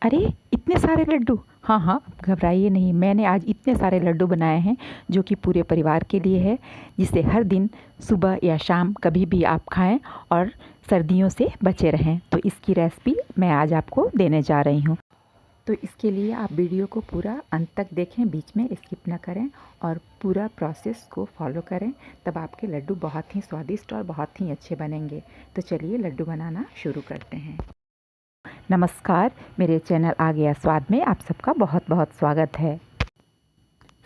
अरे इतने सारे लड्डू। हाँ हाँ, घबराइए नहीं, मैंने आज इतने सारे लड्डू बनाए हैं जो कि पूरे परिवार के लिए है, जिसे हर दिन सुबह या शाम कभी भी आप खाएं और सर्दियों से बचे रहें। तो इसकी रेसिपी मैं आज आपको देने जा रही हूँ। तो इसके लिए आप वीडियो को पूरा अंत तक देखें, बीच में स्किप ना करें और पूरा प्रोसेस को फॉलो करें, तब आपके लड्डू बहुत ही स्वादिष्ट और बहुत ही अच्छे बनेंगे। तो चलिए लड्डू बनाना शुरू करते हैं। नमस्कार, मेरे चैनल आ गया स्वाद में आप सबका बहुत बहुत स्वागत है।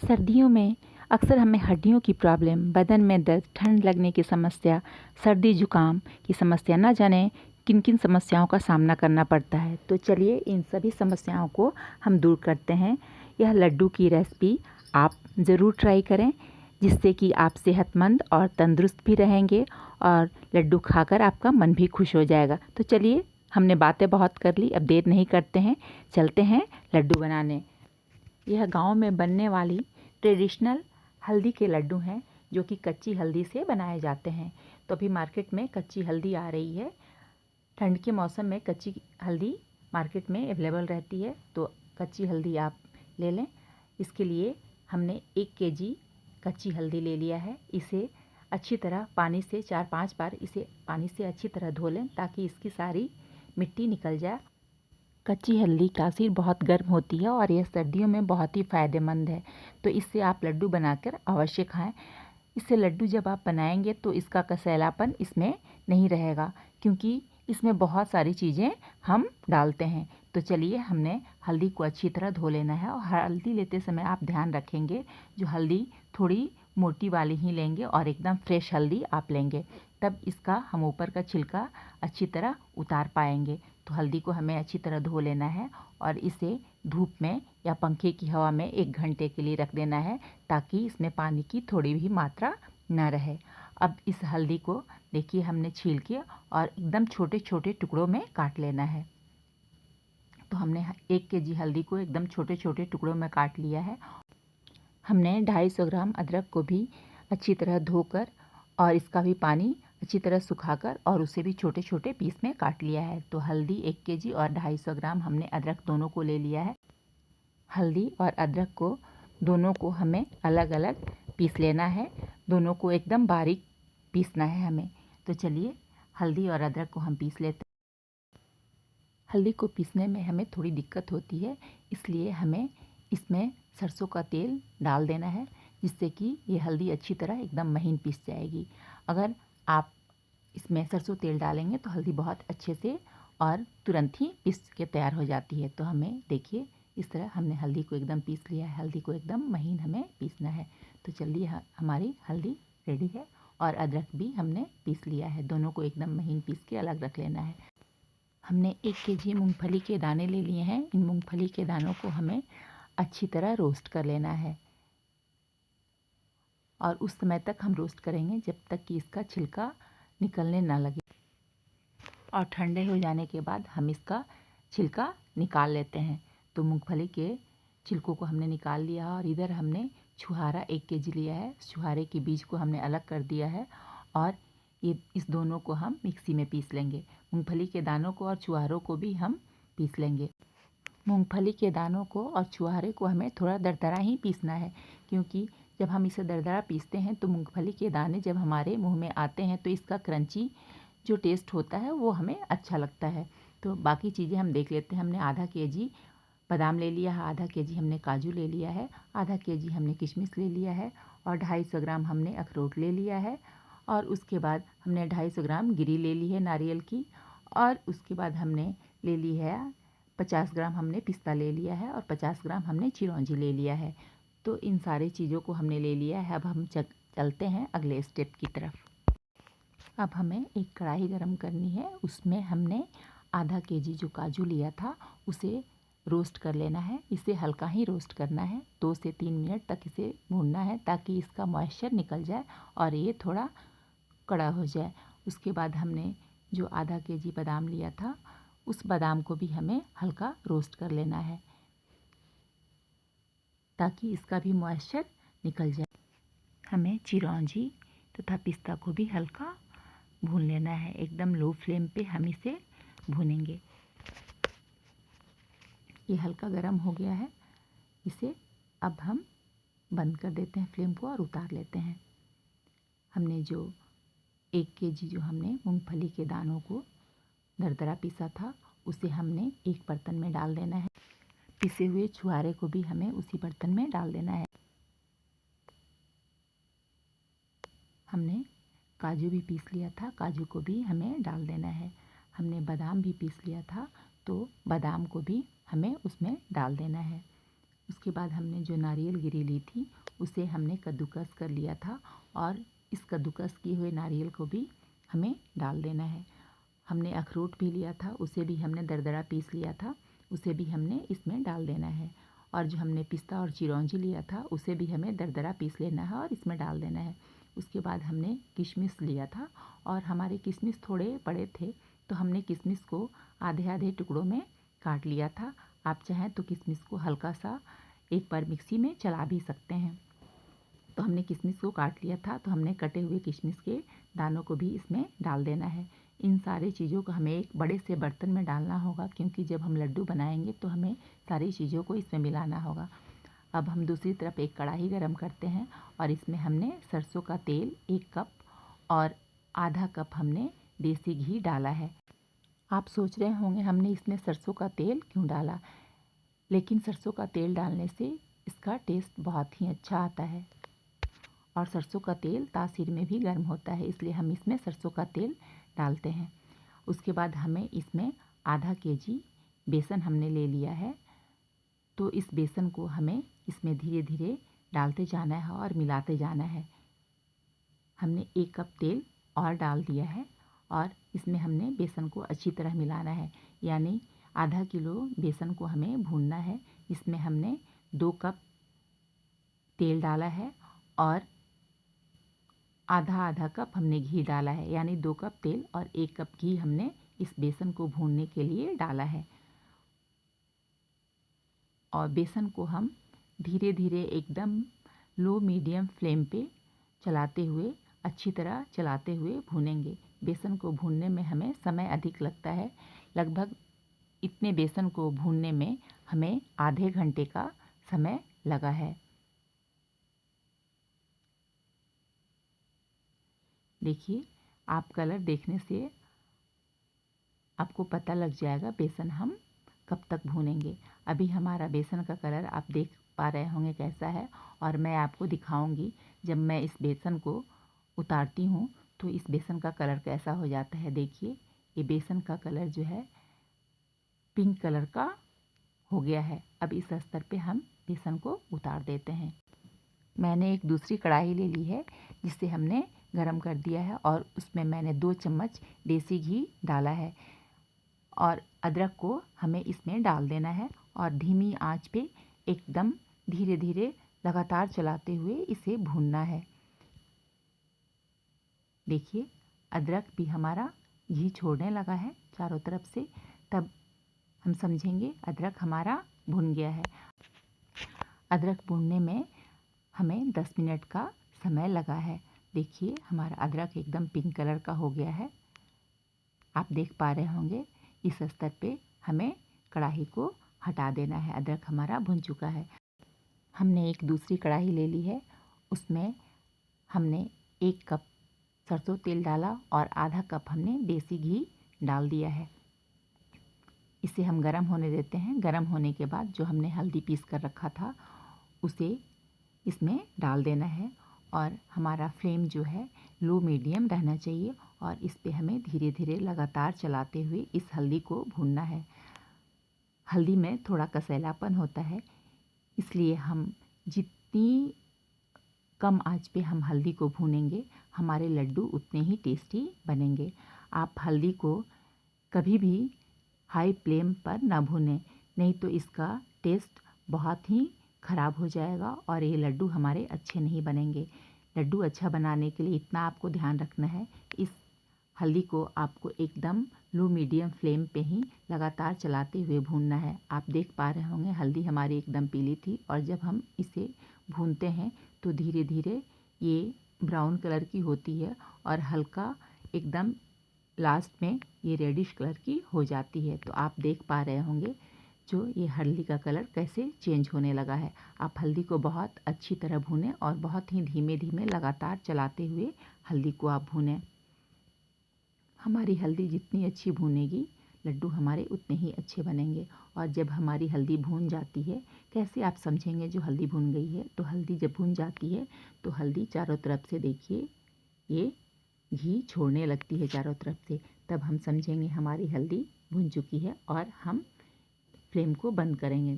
सर्दियों में अक्सर हमें हड्डियों की प्रॉब्लम, बदन में दर्द, ठंड लगने की समस्या, सर्दी जुकाम की समस्या, न जाने किन किन समस्याओं का सामना करना पड़ता है। तो चलिए इन सभी समस्याओं को हम दूर करते हैं। यह लड्डू की रेसिपी आप ज़रूर ट्राई करें, जिससे कि आप सेहतमंद और तंदुरुस्त भी रहेंगे और लड्डू खाकर आपका मन भी खुश हो जाएगा। तो चलिए, हमने बातें बहुत कर ली, अब देर नहीं करते हैं, चलते हैं लड्डू बनाने। यह गांव में बनने वाली ट्रेडिशनल हल्दी के लड्डू हैं, जो कि कच्ची हल्दी से बनाए जाते हैं। तो अभी मार्केट में कच्ची हल्दी आ रही है। ठंड के मौसम में कच्ची हल्दी मार्केट में अवेलेबल रहती है, तो कच्ची हल्दी आप ले लें। इसके लिए हमने 1 केजी कच्ची हल्दी ले लिया है। इसे अच्छी तरह पानी से 4-5 बार इसे पानी से अच्छी तरह धो लें, ताकि इसकी सारी मिट्टी निकल जाए। कच्ची हल्दी तासीर बहुत गर्म होती है और यह सर्दियों में बहुत ही फ़ायदेमंद है, तो इससे आप लड्डू बनाकर अवश्य खाएं। इससे लड्डू जब आप बनाएंगे तो इसका कसैलापन इसमें नहीं रहेगा, क्योंकि इसमें बहुत सारी चीज़ें हम डालते हैं। तो चलिए, हमने हल्दी को अच्छी तरह धो लेना है और हल्दी लेते समय आप ध्यान रखेंगे, जो हल्दी थोड़ी मोटी वाली ही लेंगे और एकदम फ्रेश हल्दी आप लेंगे, तब इसका हम ऊपर का छिलका अच्छी तरह उतार पाएंगे। तो हल्दी को हमें अच्छी तरह धो लेना है और इसे धूप में या पंखे की हवा में 1 घंटे के लिए रख देना है, ताकि इसमें पानी की थोड़ी भी मात्रा ना रहे। अब इस हल्दी को देखिए, हमने छील के और एकदम छोटे छोटे टुकड़ों में काट लेना है। तो हमने 1 केजी हल्दी को एकदम छोटे छोटे टुकड़ों में काट लिया है। हमने 250 ग्राम अदरक को भी अच्छी तरह धोकर और इसका भी पानी अच्छी तरह सुखाकर और उसे भी छोटे छोटे पीस में काट लिया है। तो हल्दी 1 केजी और 250 ग्राम हमने अदरक दोनों को ले लिया है। हल्दी और अदरक को दोनों को हमें अलग अलग पीस लेना है, दोनों को एकदम बारीक पीसना है हमें। तो चलिए, हल्दी और अदरक को हम पीस लेते हैं। हल्दी को पीसने में हमें थोड़ी दिक्कत होती है, इसलिए हमें इसमें सरसों का तेल डाल देना है, जिससे कि ये हल्दी अच्छी तरह एकदम महीन पीस जाएगी। अगर आप इसमें सरसों तेल डालेंगे तो हल्दी बहुत अच्छे से और तुरंत ही पीस के तैयार हो जाती है। तो हमें देखिए, इस तरह हमने हल्दी को एकदम पीस लिया है। हल्दी को एकदम महीन हमें पीसना है। तो चलिए, हमारी हल्दी रेडी है और अदरक भी हमने पीस लिया है। दोनों को एकदम महीन पीस के अलग रख लेना है। हमने 1 केजी मूंगफली के दाने ले लिए हैं। इन मूंगफली के दानों को हमें अच्छी तरह रोस्ट कर लेना है और उस समय तक हम रोस्ट करेंगे जब तक कि इसका छिलका निकलने ना लगे। और ठंडे हो जाने के बाद हम इसका छिलका निकाल लेते हैं। तो मूंगफली के छिलकों को हमने निकाल लिया और इधर हमने छुहारा 1 केजी लिया है। छुहारे के बीज को हमने अलग कर दिया है और ये इस दोनों को हम मिक्सी में पीस लेंगे। मूंगफली के दानों को और छुहारों को भी हम पीस लेंगे। मूंगफली के दानों को और छुहारे को हमें थोड़ा दरदरा ही पीसना है, क्योंकि जब हम इसे दरदरा पीसते हैं तो मूंगफली के दाने जब हमारे मुंह में आते हैं तो इसका क्रंची जो टेस्ट होता है वो हमें अच्छा लगता है। तो बाकी चीज़ें हम देख लेते हैं। हमने आधा केजी बादाम ले लिया है, आधा केजी हमने काजू ले लिया है, आधा केजी हमने किशमिश ले लिया है और 250 ग्राम हमने अखरोट ले लिया है। और उसके बाद हमने 250 ग्राम गिरी ले ली है नारियल की। और उसके बाद हमने ले ली है 50 ग्राम हमने पिस्ता ले लिया है और 50 ग्राम हमने चिरौंजी ले लिया है। तो इन सारी चीज़ों को हमने ले लिया है। अब हम चलते हैं अगले स्टेप की तरफ। अब हमें एक कढ़ाई गरम करनी है। उसमें हमने आधा केजी जो काजू लिया था उसे रोस्ट कर लेना है। इसे हल्का ही रोस्ट करना है, 2 से 3 मिनट तक इसे भूनना है, ताकि इसका मॉइस्चर निकल जाए और ये थोड़ा कड़ा हो जाए। उसके बाद हमने जो आधा केजी बादाम लिया था, उस बादाम को भी हमें हल्का रोस्ट कर लेना है, ताकि इसका भी मॉइस्चर निकल जाए। हमें चिरौंजी तथा पिस्ता को भी हल्का भून लेना है। एकदम लो फ्लेम पे हम इसे भूनेंगे। ये हल्का गर्म हो गया है। इसे अब हम बंद कर देते हैं फ्लेम को और उतार लेते हैं। हमने जो 1 केजी जो हमने मूंगफली के दानों को दरदरा पीसा था उसे हमने एक बर्तन में डाल देना है। पिसे हुए छुहारे को भी हमें उसी बर्तन में डाल देना है। हमने काजू भी पीस लिया था, काजू को भी हमें डाल देना है। हमने बादाम भी पीस लिया था तो बादाम को भी हमें उसमें डाल देना है। उसके बाद हमने जो नारियल गिरी ली थी उसे हमने कद्दूकस कर लिया था और इस कद्दूकस किए हुए नारियल को भी हमें डाल देना है। हमने अखरोट भी लिया था, उसे भी हमने दरदरा पीस लिया था, उसे भी हमने इसमें डाल देना है। और जो हमने पिस्ता और चिरौंजी लिया था उसे भी हमें दरदरा पीस लेना है और इसमें डाल देना है। उसके बाद हमने किशमिश लिया था और हमारे किशमिश थोड़े बड़े थे तो हमने किशमिश को आधे आधे टुकड़ों में काट लिया था। आप चाहें तो किशमिश को हल्का सा एक बार मिक्सी में चला भी सकते हैं। तो हमने किशमिश को काट लिया था तो हमने कटे हुए किशमिश के दानों को भी इसमें डाल देना है। इन सारी चीज़ों को हमें एक बड़े से बर्तन में डालना होगा क्योंकि जब हम लड्डू बनाएंगे तो हमें सारी चीज़ों को इसमें मिलाना होगा। अब हम दूसरी तरफ एक कढ़ाई गरम करते हैं और इसमें हमने सरसों का तेल 1 कप और आधा कप हमने देसी घी डाला है। आप सोच रहे होंगे हमने इसमें सरसों का तेल क्यों डाला, लेकिन सरसों का तेल डालने से इसका टेस्ट बहुत ही अच्छा आता है और सरसों का तेल तासीर में भी गर्म होता है, इसलिए हम इसमें सरसों का तेल डालते हैं। उसके बाद हमें इसमें आधा केजी बेसन हमने ले लिया है तो इस बेसन को हमें इसमें धीरे धीरे डालते जाना है और मिलाते जाना है। हमने 1 कप तेल और डाल दिया है और इसमें हमने बेसन को अच्छी तरह मिलाना है, यानी आधा किलो बेसन को हमें भूनना है। इसमें हमने 2 कप तेल डाला है और आधा आधा कप हमने घी डाला है, यानी 2 कप तेल और 1 कप घी हमने इस बेसन को भूनने के लिए डाला है। और बेसन को हम धीरे धीरे एकदम लो मीडियम फ्लेम पे चलाते हुए अच्छी तरह चलाते हुए भूनेंगे। बेसन को भूनने में हमें समय अधिक लगता है, लगभग इतने बेसन को भूनने में हमें आधे घंटे का समय लगा है। देखिए, आप कलर देखने से आपको पता लग जाएगा बेसन हम कब तक भूनेंगे। अभी हमारा बेसन का कलर आप देख पा रहे होंगे कैसा है और मैं आपको दिखाऊंगी जब मैं इस बेसन को उतारती हूँ तो इस बेसन का कलर कैसा हो जाता है। देखिए, ये बेसन का कलर जो है पिंक कलर का हो गया है। अब इस स्तर पे हम बेसन को उतार देते हैं। मैंने एक दूसरी कढ़ाई ले ली है जिसे हमने गरम कर दिया है और उसमें मैंने 2 चम्मच देसी घी डाला है और अदरक को हमें इसमें डाल देना है और धीमी आंच पे एकदम धीरे धीरे लगातार चलाते हुए इसे भूनना है। देखिए, अदरक भी हमारा घी छोड़ने लगा है चारों तरफ से, तब हम समझेंगे अदरक हमारा भुन गया है। अदरक भूनने में हमें 10 मिनट का समय लगा है। देखिए, हमारा अदरक एकदम पिंक कलर का हो गया है, आप देख पा रहे होंगे। इस स्तर पे हमें कढ़ाई को हटा देना है, अदरक हमारा भुन चुका है। हमने एक दूसरी कढ़ाई ले ली है, उसमें हमने 1 कप सरसों तेल डाला और आधा कप हमने देसी घी डाल दिया है। इसे हम गरम होने देते हैं। गरम होने के बाद जो हमने हल्दी पीस कर रखा था उसे इसमें डाल देना है और हमारा फ्लेम जो है लो मीडियम रहना चाहिए और इस पे हमें धीरे धीरे लगातार चलाते हुए इस हल्दी को भूनना है। हल्दी में थोड़ा कसैलापन होता है, इसलिए हम जितनी कम आंच पे हम हल्दी को भूनेंगे हमारे लड्डू उतने ही टेस्टी बनेंगे। आप हल्दी को कभी भी हाई फ्लेम पर ना भूनें, नहीं तो इसका टेस्ट बहुत ही ख़राब हो जाएगा और ये लड्डू हमारे अच्छे नहीं बनेंगे। लड्डू अच्छा बनाने के लिए इतना आपको ध्यान रखना है, इस हल्दी को आपको एकदम लो मीडियम फ्लेम पे ही लगातार चलाते हुए भूनना है। आप देख पा रहे होंगे हल्दी हमारी एकदम पीली थी और जब हम इसे भूनते हैं तो धीरे धीरे ये ब्राउन कलर की होती है और हल्का एकदम लास्ट में ये रेडिश कलर की हो जाती है। तो आप देख पा रहे होंगे जो ये हल्दी का कलर कैसे चेंज होने लगा है। आप हल्दी को बहुत अच्छी तरह भूनें और बहुत ही धीमे धीमे लगातार चलाते हुए हल्दी को आप भूनें। हमारी हल्दी जितनी अच्छी भूनेगी लड्डू हमारे उतने ही अच्छे बनेंगे। और जब हमारी हल्दी भून जाती है, कैसे आप समझेंगे जो हल्दी भून गई है? तो हल्दी जब भून जाती है तो हल्दी चारों तरफ से देखिए ये घी छोड़ने लगती है चारों तरफ से, तब हम समझेंगे हमारी हल्दी भुन चुकी है और हम फ्लेम को बंद करेंगे।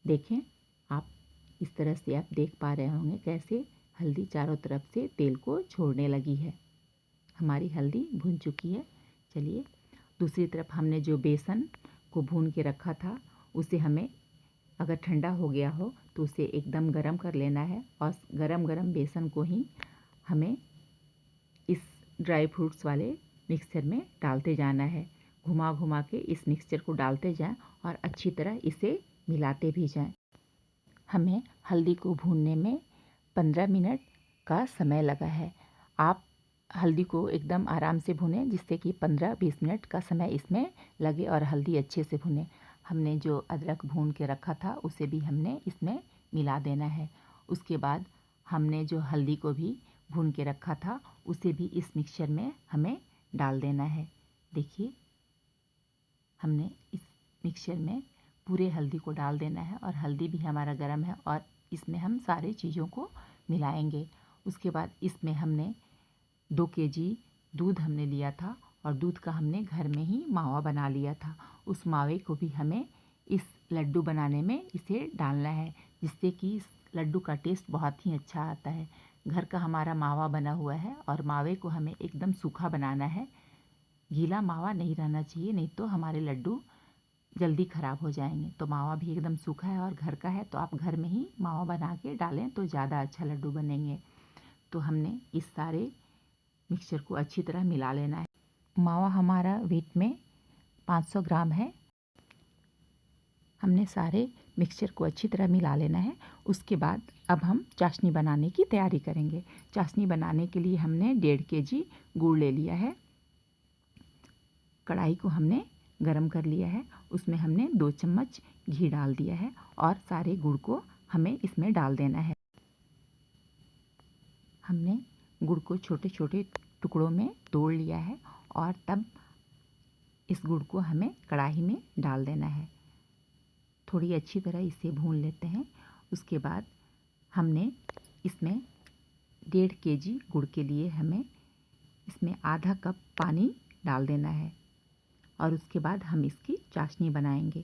देखें आप इस तरह से आप देख पा रहे होंगे कैसे हल्दी चारों तरफ से तेल को छोड़ने लगी है। हमारी हल्दी भुन चुकी है। चलिए दूसरी तरफ हमने जो बेसन को भून के रखा था उसे हमें अगर ठंडा हो गया हो तो उसे एकदम गरम कर लेना है और गरम गरम बेसन को ही हमें इस ड्राई फ्रूट्स वाले मिक्सचर में डालते जाना है। घुमा घुमा के इस मिक्सचर को डालते जाएं और अच्छी तरह इसे मिलाते भी जाएं। हमें हल्दी को भूनने में 15 मिनट का समय लगा है। आप हल्दी को एकदम आराम से भुनें जिससे कि 15-20 मिनट का समय इसमें लगे और हल्दी अच्छे से भुने। हमने जो अदरक भून के रखा था उसे भी हमने इसमें मिला देना है। उसके बाद हमने जो हल्दी को भी भून के रखा था उसे भी इस मिक्सचर में हमें डाल देना है। देखिए हमने इस मिक्सचर में पूरे हल्दी को डाल देना है और हल्दी भी हमारा गर्म है और इसमें हम सारे चीज़ों को मिलाएंगे। उसके बाद इसमें हमने 2 केजी दूध हमने लिया था और दूध का हमने घर में ही मावा बना लिया था। उस मावे को भी हमें इस लड्डू बनाने में इसे डालना है जिससे कि इस लड्डू का टेस्ट बहुत ही अच्छा आता है। घर का हमारा मावा बना हुआ है और मावे को हमें एकदम सूखा बनाना है। गीला मावा नहीं रहना चाहिए, नहीं तो हमारे लड्डू जल्दी ख़राब हो जाएंगे। तो मावा भी एकदम सूखा है और घर का है तो आप घर में ही मावा बना के डालें तो ज़्यादा अच्छा लड्डू बनेंगे। तो हमने इस सारे मिक्सचर को अच्छी तरह मिला लेना है। मावा हमारा वेट में 500 ग्राम है। हमने सारे मिक्सचर को अच्छी तरह मिला लेना है। उसके बाद अब हम चाशनी बनाने की तैयारी करेंगे। चाशनी बनाने के लिए हमने 1.5 केजी गुड़ ले लिया है। कढ़ाई को हमने गरम कर लिया है, उसमें हमने 2 चम्मच घी डाल दिया है और सारे गुड़ को हमें इसमें डाल देना है। हमने गुड़ को छोटे छोटे टुकड़ों में तोड़ लिया है और तब इस गुड़ को हमें कढ़ाई में डाल देना है। थोड़ी अच्छी तरह इसे भून लेते हैं। उसके बाद हमने इसमें 1.5 केजी गुड़ के लिए हमें इसमें आधा कप पानी डाल देना है और उसके बाद हम इसकी चाशनी बनाएंगे।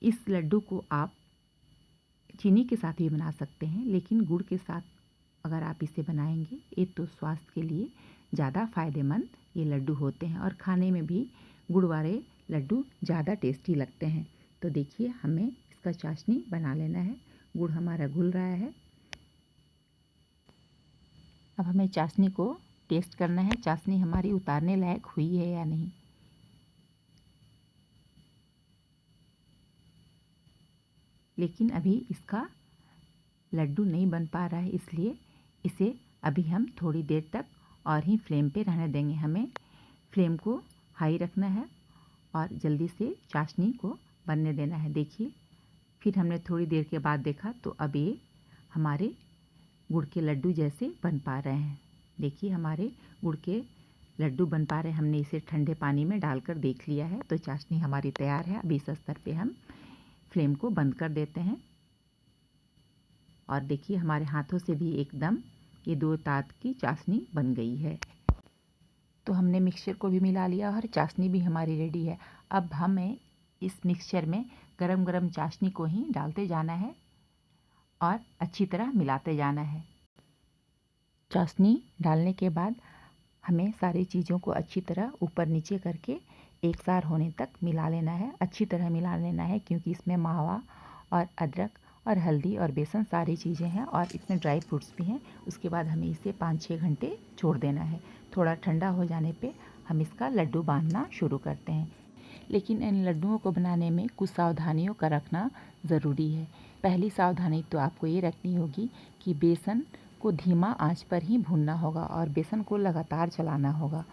इस लड्डू को आप चीनी के साथ भी बना सकते हैं, लेकिन गुड़ के साथ अगर आप इसे बनाएंगे ये तो स्वास्थ्य के लिए ज़्यादा फ़ायदेमंद ये लड्डू होते हैं और खाने में भी गुड़ वाले लड्डू ज़्यादा टेस्टी लगते हैं। तो देखिए हमें इसका चाशनी बना लेना है। गुड़ हमारा घुल रहा है। अब हमें चाशनी को टेस्ट करना है, चाशनी हमारी उतारने लायक हुई है या नहीं। लेकिन अभी इसका लड्डू नहीं बन पा रहा है, इसलिए इसे अभी हम थोड़ी देर तक और ही फ्लेम पे रहने देंगे। हमें फ्लेम को हाई रखना है और जल्दी से चाशनी को बनने देना है। देखिए फिर हमने थोड़ी देर के बाद देखा तो अब ये हमारे गुड़ के लड्डू जैसे बन पा रहे हैं। देखिए हमारे गुड़ के लड्डू बन पा रहे हैं। हमने इसे ठंडे पानी में डालकर देख लिया है तो चाशनी हमारी तैयार है। अभी इस स्तर पे हम फ्लेम को बंद कर देते हैं और देखिए हमारे हाथों से भी एकदम ये 2 तात की चाशनी बन गई है। तो हमने मिक्सचर को भी मिला लिया और चाशनी भी हमारी रेडी है। अब हमें इस मिक्सचर में गरम गरम चाशनी को ही डालते जाना है और अच्छी तरह मिलाते जाना है। चाशनी डालने के बाद हमें सारी चीज़ों को अच्छी तरह ऊपर नीचे करके एक सार होने तक मिला लेना है। अच्छी तरह मिला लेना है क्योंकि इसमें मावा और अदरक और हल्दी और बेसन सारी चीज़ें हैं और इसमें ड्राई फ्रूट्स भी हैं। उसके बाद हमें इसे 5-6 घंटे छोड़ देना है। थोड़ा ठंडा हो जाने पे हम इसका लड्डू बांधना शुरू करते हैं। लेकिन इन लड्डुओं को बनाने में कुछ सावधानियों का रखना ज़रूरी है। पहली सावधानी तो आपको ये रखनी होगी कि बेसन को धीमा आंच पर ही भूनना होगा और बेसन को लगातार चलाना होगा।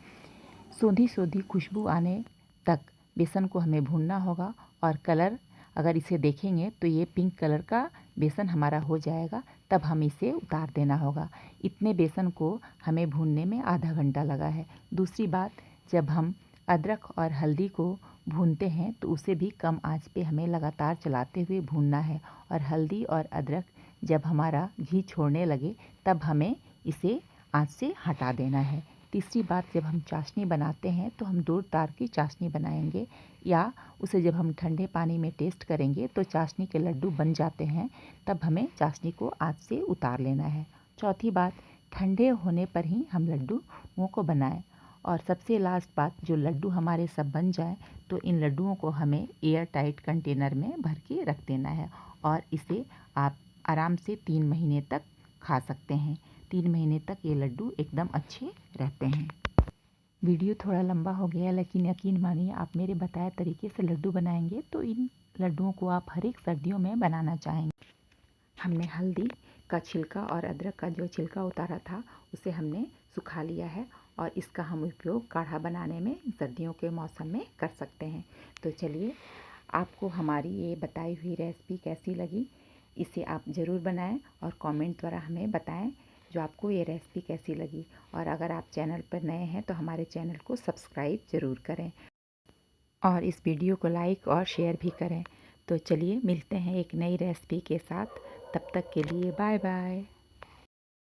सोंधी सोंधी खुशबू आने तक बेसन को हमें भूनना होगा और कलर अगर इसे देखेंगे तो ये पिंक कलर का बेसन हमारा हो जाएगा, तब हम इसे उतार देना होगा। इतने बेसन को हमें भूनने में आधा घंटा लगा है। दूसरी बात, जब हम अदरक और हल्दी को भूनते हैं तो उसे भी कम आंच पे हमें लगातार चलाते हुए भूनना है, और हल्दी और अदरक जब हमारा घी छोड़ने लगे तब हमें इसे आंच से हटा देना है। तीसरी बात, जब हम चाशनी बनाते हैं तो हम 2 तार की चाशनी बनाएंगे, या उसे जब हम ठंडे पानी में टेस्ट करेंगे तो चाशनी के लड्डू बन जाते हैं, तब हमें चाशनी को आंच से उतार लेना है। चौथी बात, ठंडे होने पर ही हम लड्डुओं को बनाएं। और सबसे लास्ट बात, जो लड्डू हमारे सब बन जाए तो इन लड्डुओं को हमें एयर टाइट कंटेनर में भर के रख देना है, और इसे आप आराम से 3 महीने तक खा सकते हैं। 3 महीने तक ये लड्डू एकदम अच्छे रहते हैं। वीडियो थोड़ा लंबा हो गया, लेकिन यकीन मानिए आप मेरे बताए तरीके से लड्डू बनाएंगे तो इन लड्डुओं को आप हर एक सर्दियों में बनाना चाहेंगे। हमने हल्दी का छिलका और अदरक का जो छिलका उतारा था उसे हमने सुखा लिया है, और इसका हम उपयोग काढ़ा बनाने में सर्दियों के मौसम में कर सकते हैं। तो चलिए, आपको हमारी ये बताई हुई रेसिपी कैसी लगी, इसे आप ज़रूर बनाएं और कमेंट द्वारा हमें बताएं जो आपको ये रेसिपी कैसी लगी। और अगर आप चैनल पर नए हैं तो हमारे चैनल को सब्सक्राइब ज़रूर करें, और इस वीडियो को लाइक और शेयर भी करें। तो चलिए, मिलते हैं एक नई रेसिपी के साथ। तब तक के लिए बाय बाय।